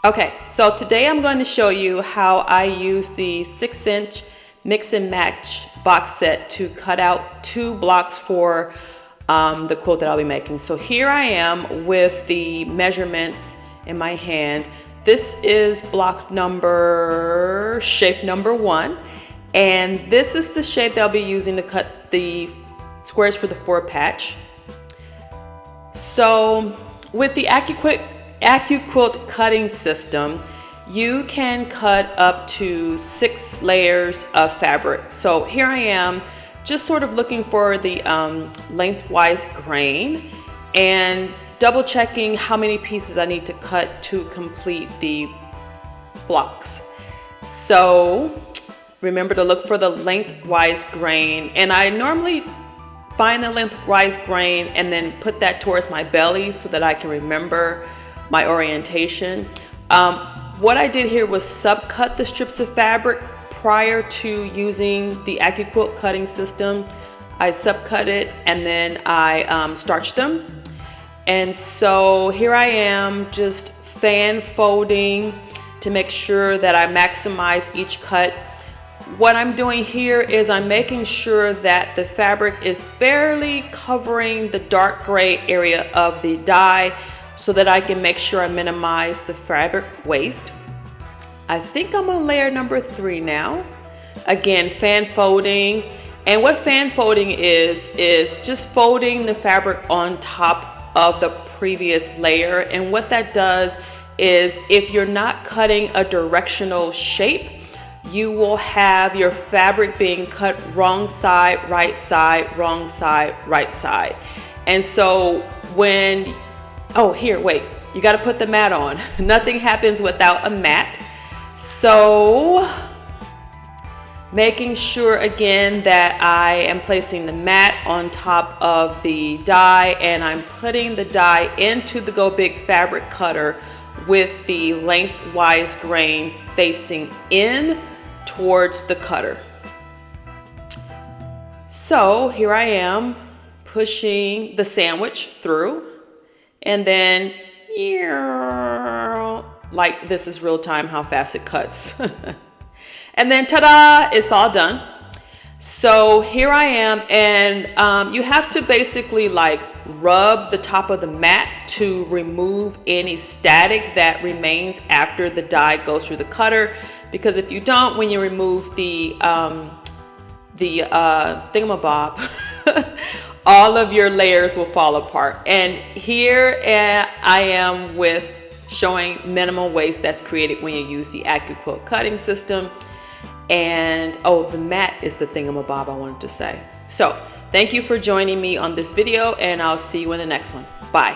Okay, so today I'm going to show you how I use the 6-inch mix and match box set to cut out 2 blocks for the quilt that I'll be making. So here I am with the measurements in my hand. This is shape number 1, and this is the shape that I'll be using to cut the squares for the 4 patch. So with the Accuquilt cutting system, you can cut up to 6 layers of fabric. So here I am just sort of looking for the lengthwise grain and double checking how many pieces I need to cut to complete the blocks. So remember to look for the lengthwise grain, and I normally find the lengthwise grain and then put that towards my belly so that I can remember my orientation. What I did here was subcut the strips of fabric prior to using the Accuquilt cutting system. I subcut it and then I starched them. And so here I am just fan folding to make sure that I maximize each cut. What I'm doing here is I'm making sure that the fabric is barely covering the dark gray area of the die so that I can make sure I minimize the fabric waste. I think I'm on layer number 3 now. Again, fan folding. And what fan folding is just folding the fabric on top of the previous layer. And what that does is, if you're not cutting a directional shape, you will have your fabric being cut wrong side, right side, wrong side, right side. And so when, oh, here, wait, you got to put the mat on. Nothing happens without a mat. So making sure again that I am placing the mat on top of the die, and I'm putting the die into the Go Big fabric cutter with the lengthwise grain facing in towards the cutter. So here I am pushing the sandwich through, and then like this is real time how fast it cuts. And then ta-da, it's all done. So here I am, and you have to basically like rub the top of the mat to remove any static that remains after the die goes through the cutter, because if you don't, when you remove the thingamabob, all of your layers will fall apart. And here I am with showing minimal waste that's created when you use the Accuquilt cutting system. And oh, the mat is the thingamabob I wanted to say. So thank you for joining me on this video, and I'll see you in the next one. Bye.